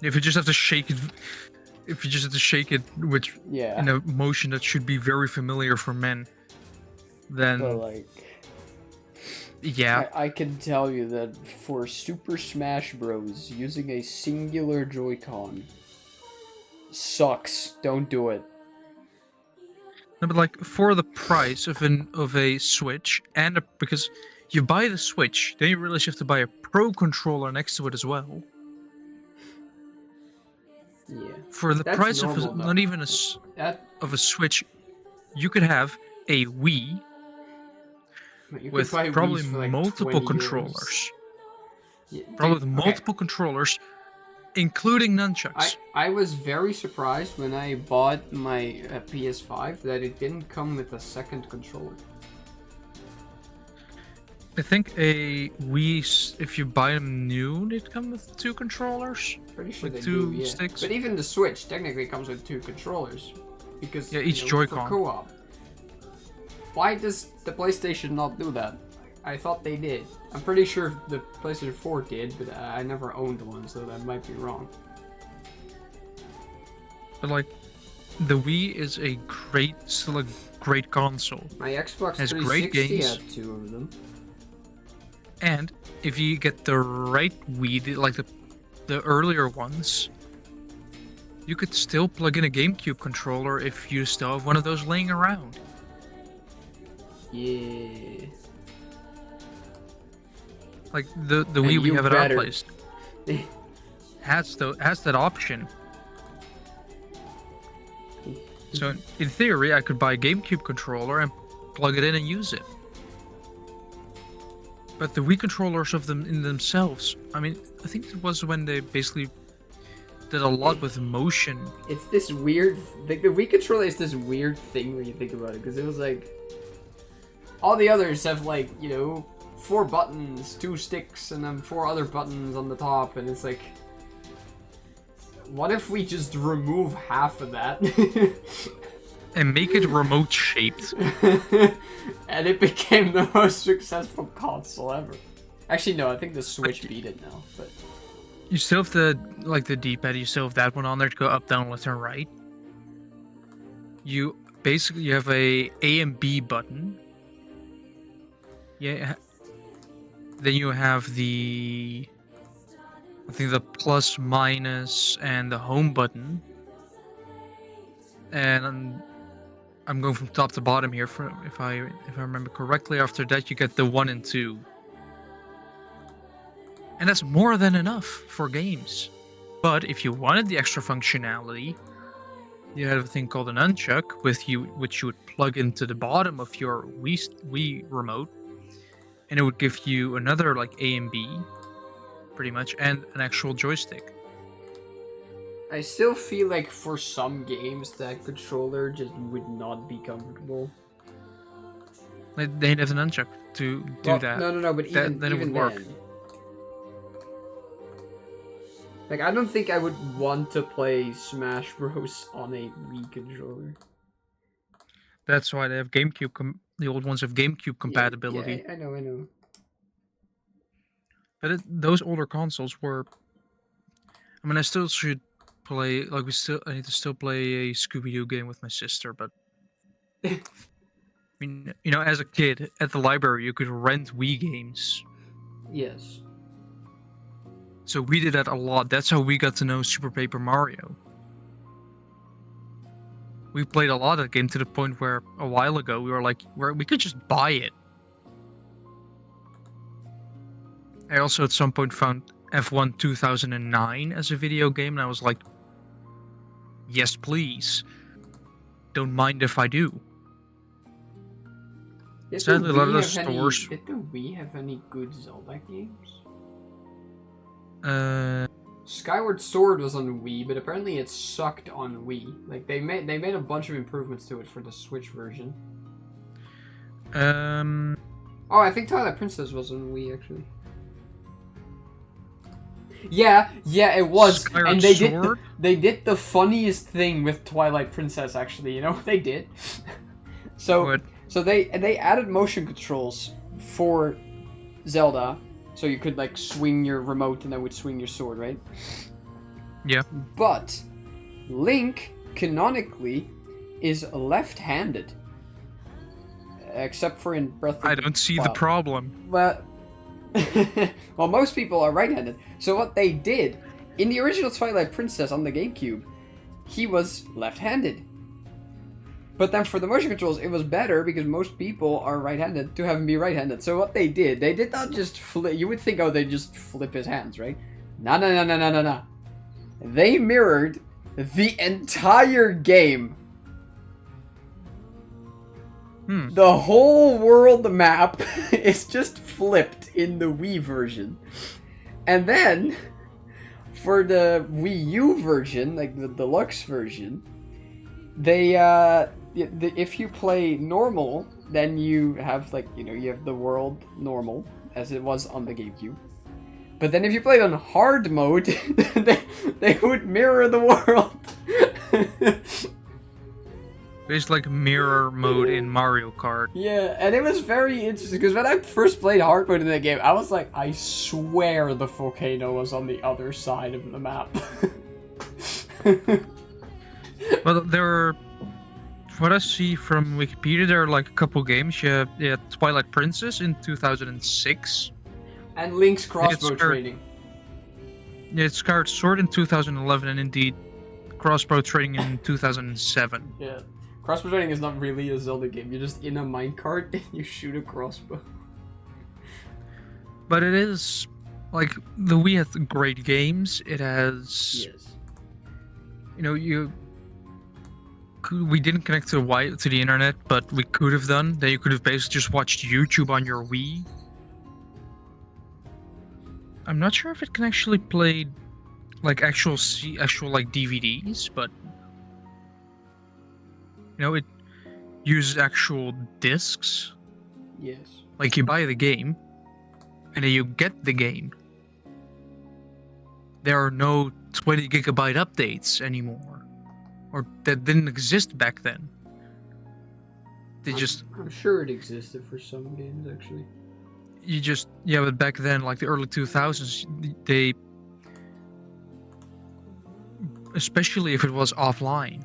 If you just have to shake it, which in a motion that should be very familiar for men, then but like, yeah, I can tell you that for Super Smash Bros, using a singular Joy-Con sucks. Don't do it. No, but like for the price of a Switch, and because you buy the Switch, then you realize you have to buy a Pro controller next to it as well. Yeah. For the price of not even of a Switch, you could have a Wii with probably multiple controllers. Yeah, probably with multiple controllers, including nunchucks. I was very surprised when I bought my PS5 that it didn't come with a second controller. I think a Wii, if you buy them new, they come with 2 controllers. Pretty sure with they 2 do, yeah. sticks. But even the Switch technically comes with 2 controllers, because each Joy-Con. for co-op. Why does the PlayStation not do that? I thought they did. I'm pretty sure the PlayStation 4 did, but I never owned one, so that might be wrong. But like, the Wii is still a great console. My Xbox 360 great games. had 2 of them. And if you get the right Wii, like the earlier ones, you could still plug in a GameCube controller if you still have one of those laying around. Yeah. Like the Wii we have at our place has that option. So in theory, I could buy a GameCube controller and plug it in and use it. But the Wii controllers of them in themselves, I mean, I think it was when they basically did a lot with motion. It's this weird. The Wii controller is this weird thing when you think about it, because it was like all the others have like 4 buttons, 2 sticks, and then 4 other buttons on the top, and it's like, what if we just remove half of that? And make it remote shaped. And it became the most successful console ever. Actually, no, I think the Switch beat it now. But you still have the D-pad. You still have that one on there to go up, down, left, and right. You have a and B button. Yeah. Then you have I think the plus, minus, and the home button. And I'm going from top to bottom here. If I remember correctly, after that you get the 1 and 2, and that's more than enough for games. But if you wanted the extra functionality, you have a thing called an nunchuck which you would plug into the bottom of your Wii remote, and it would give you another like A and B, pretty much, and an actual joystick. I still feel like for some games that controller just would not be comfortable. They'd have an nunchuck to do that. No, but even then it would work. Like, I don't think I would want to play Smash Bros. On a Wii controller. That's why they have GameCube. The old ones have GameCube compatibility. Yeah, I know. But those older consoles were. I mean, I still should play. I need to still play a Scooby-Doo game with my sister, but. I mean, as a kid at the library, you could rent Wii games. Yes. So we did that a lot. That's how we got to know Super Paper Mario. We played a lot of that game to the point where a while ago we were like, we could just buy it. I also at some point found F1 2009 as a video game, and I was like, yes, please. Don't mind if I do. Sadly, a lot of those stores. Did the Wii have any good Zelda games? Skyward Sword was on Wii, but apparently it sucked on Wii. Like they made a bunch of improvements to it for the Switch version. Oh, I think Twilight Princess was on Wii actually. Yeah, it was. Skyward and Sword? They did the funniest thing with Twilight Princess actually. You know what they did? So they added motion controls for Zelda. So you could like swing your remote and that would swing your sword, right? Yeah. But Link canonically is left-handed, except for in Breath of the Wild. I don't see the problem. Well, well, most people are right-handed. So what they did in the original Twilight Princess on the GameCube, he was left-handed. But then for the motion controls, it was better because most people are right-handed to have him be right-handed. So what they did not just flip. You would think, oh, they just flip his hands, right? No. They mirrored the entire game. The whole world map is just flipped in the Wii version. And then, for the Wii U version, like the deluxe version, they, if you play normal, then you have you have the world normal as it was on the GameCube. But then if you played on hard mode, they would mirror the world. It's like mirror mode in Mario Kart. Yeah, and it was very interesting because when I first played hard mode in that game, I was like, I swear the volcano was on the other side of the map. Well, there are. What I see from Wikipedia, there are like a couple games. You have Twilight Princess in 2006. And Link's crossbow training. Yeah, it's Skyward Sword in 2011, and indeed, crossbow training in 2007. Yeah. Crossbow training is not really a Zelda game. You're just in a minecart and you shoot a crossbow. But it is, like, the Wii has great games. It has... Yes. We didn't connect to the internet, but we could have done. Then you could have basically just watched YouTube on your Wii. I'm not sure if it can actually play like actual like DVDs, but it uses actual discs. Yes. Like you buy the game, and then you get the game. There are no 20 gigabyte updates anymore, or that didn't exist back then. They just I'm sure it existed for some games actually. but back then, like the early 2000s, they, especially if it was offline,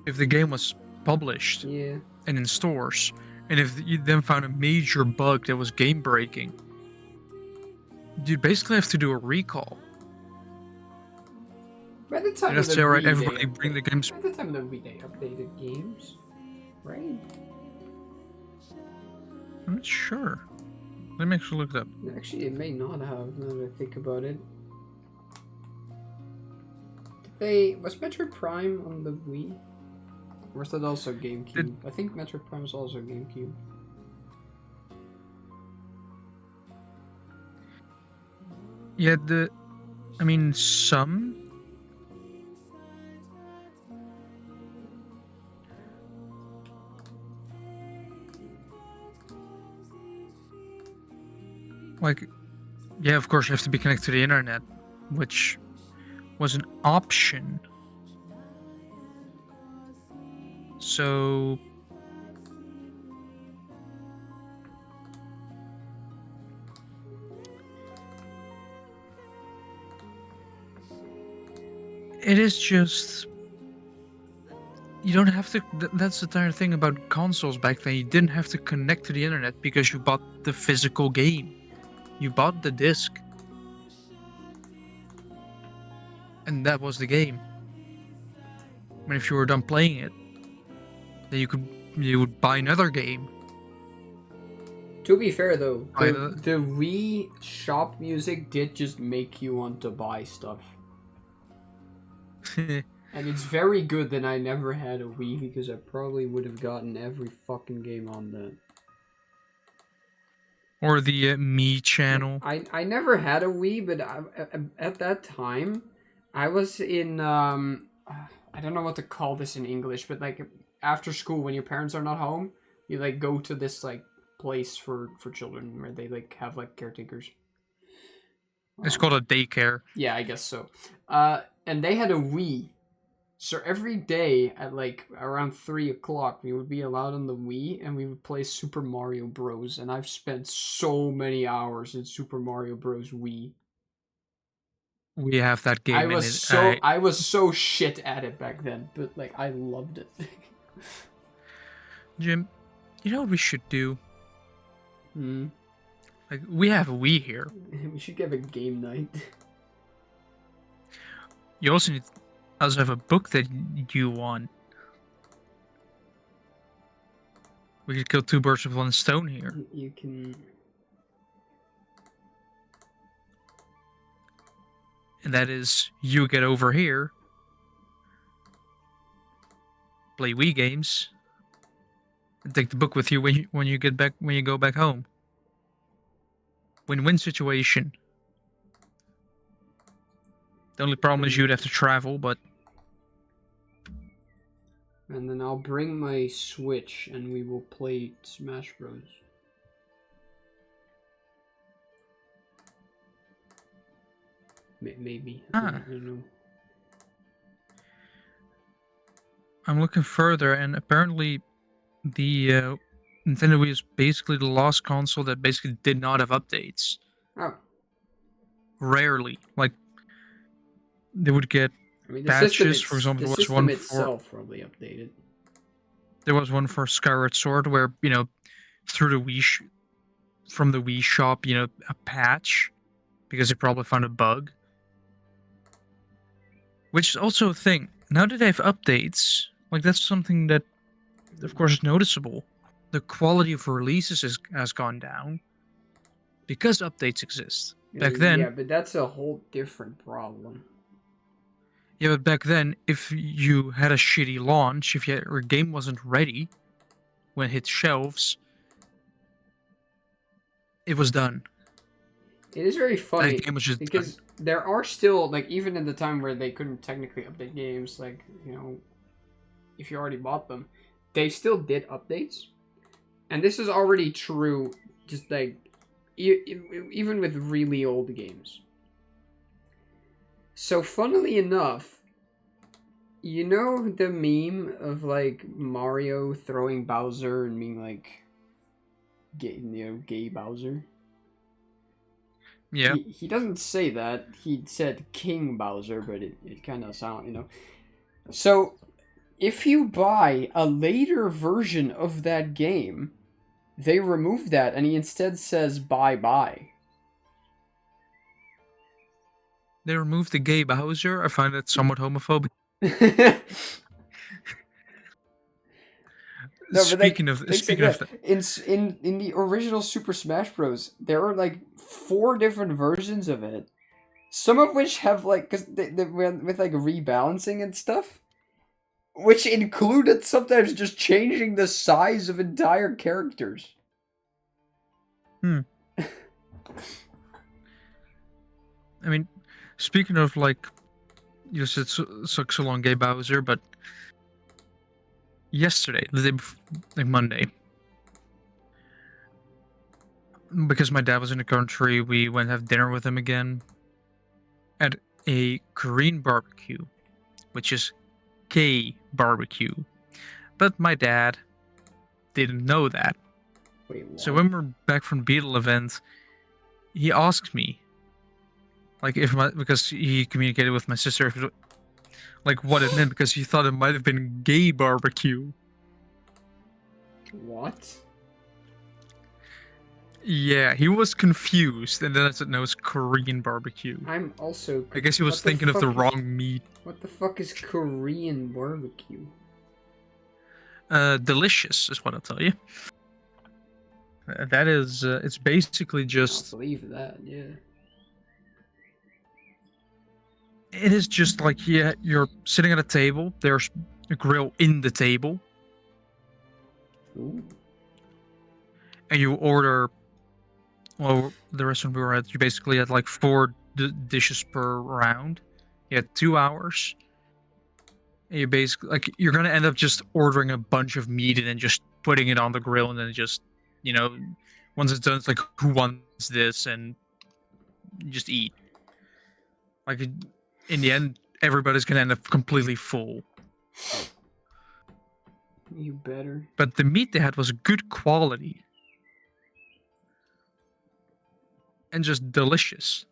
if the game was published Yeah. and in stores, and if you then found a major bug that was game breaking, you'd basically have to do a recall. By the time You'd have of to the say, all right, Wii, everybody bring the games. by the time of the Wii, they updated games, right? I'm not sure. Let me actually look it up. Actually, it may not have. Now that I think about it. Was Metroid Prime on the Wii? Or was that also GameCube? I think Metroid Prime was also GameCube. Yeah, some. Like, yeah, of course, you have to be connected to the internet, which was an option. So it is just, you don't have to. That's the entire thing about consoles back then. You didn't have to connect to the internet because you bought the physical game. You bought the disc, and that was the game. And if you were done playing it, then you would buy another game. To be fair though, Either the Wii shop music did just make you want to buy stuff. And it's very good that I never had a Wii because I probably would have gotten every fucking game on that. or the Me channel. I never had a Wii, but at that time, I was in I don't know what to call this in English, but like after school when your parents are not home, you like go to this like place for children where they like have like caretakers. It's called a daycare. Yeah, I guess so. And they had a Wii. So every day at like around 3 o'clock, we would be allowed on the Wii, and we would play Super Mario Bros. And I've spent so many hours in Super Mario Bros. Wii. We have that game in it. I was so shit at it back then, but like I loved it. Jim, you know what we should do? Hmm. Like, we have a Wii here. We should get a game night. You also have a book that you want. We could kill two birds with one stone here. You can. And that is, you get over here, play Wii games, and take the book with you when you go back home. Win-win situation. The only problem is you'd have to travel, but And then I'll bring my Switch, and we will play Smash Bros. Maybe. I don't know. I'm looking further, and apparently the Nintendo Wii is basically the last console that basically did not have updates. Oh. Rarely. Like, they would get patches, for example, there was one itself probably updated. There was one for Skyward Sword where, through the Wii from the Wii shop, a patch, because they probably found a bug. Which is also a thing. Now that they have updates, like, that's something that, of course, is noticeable. The quality of releases has gone down because updates exist. Back then... Yeah, but that's a whole different problem. Yeah, but back then, if you had a shitty launch, if your game wasn't ready when it hit shelves, it was done. It is very funny That game was just because there are still, like, even in the time where they couldn't technically update games, like, if you already bought them, they still did updates. And this is already true, just like, even with really old games. So, funnily enough, you know the meme of, like, Mario throwing Bowser and being like, gay Bowser? yeah. He doesn't say that. He said King Bowser, but it kind of sounds. So, if you buy a later version of that game, they remove that and he instead says bye bye. They removed the gay Bowser. I find that somewhat homophobic. No, but like, Speaking of things like speaking of that. that, In the original Super Smash Bros, there are like 4 different versions of it. Some of which have like, because they went with like rebalancing and stuff, which included sometimes just changing the size of entire characters. I mean, speaking of like, you said sucks so long, gay Bowser, but yesterday, the day before, like Monday, because my dad was in the country, we went to have dinner with him again at a Korean barbecue, which is gay barbecue. But my dad didn't know that. Wait, what? So when we're back from the Beetle event, he asked me, like, because he communicated with my sister, like what it meant, because he thought it might have been gay barbecue. What? Yeah, he was confused, and then I said, no, it's Korean barbecue. I'm also. I guess he was thinking of the wrong meat. What the fuck is Korean barbecue? Delicious is what I'll tell you. That is, it's basically I'll just, believe that, yeah. it is just like, yeah, you're sitting at a table, there's a grill in the table, Ooh. and you order, well, the restaurant we were at, you basically had like 4 dishes per round. You had 2 hours. And you basically, like, you're gonna end up just ordering a bunch of meat and then just putting it on the grill, and then just, once it's done, it's like, who wants this? And you just eat. Like, in the end, everybody's gonna end up completely full. You better. But the meat they had was good quality. And just delicious.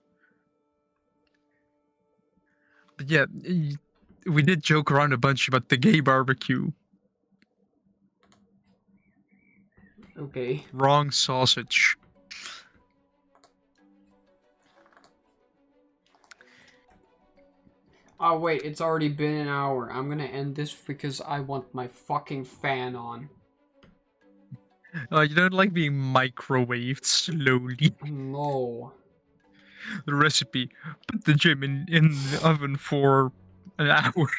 But yeah, we did joke around a bunch about the gay barbecue. Okay. Wrong sausage. Oh, wait, it's already been an hour. I'm gonna end this because I want my fucking fan on. You don't like being microwaved slowly. No. The recipe: put the gem in the oven for an hour.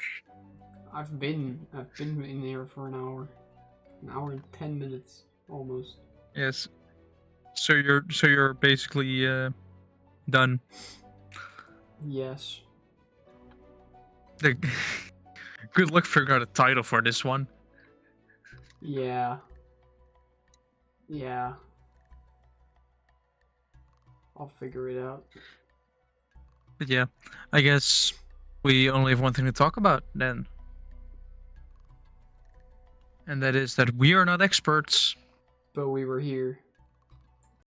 I've been in here for an hour. An hour and 10 minutes, almost. Yes. So you're basically done. Yes. Good luck figuring out a title for this one. Yeah. Yeah. I'll figure it out. But yeah, I guess we only have one thing to talk about then. And that is that we are not experts. But we were here.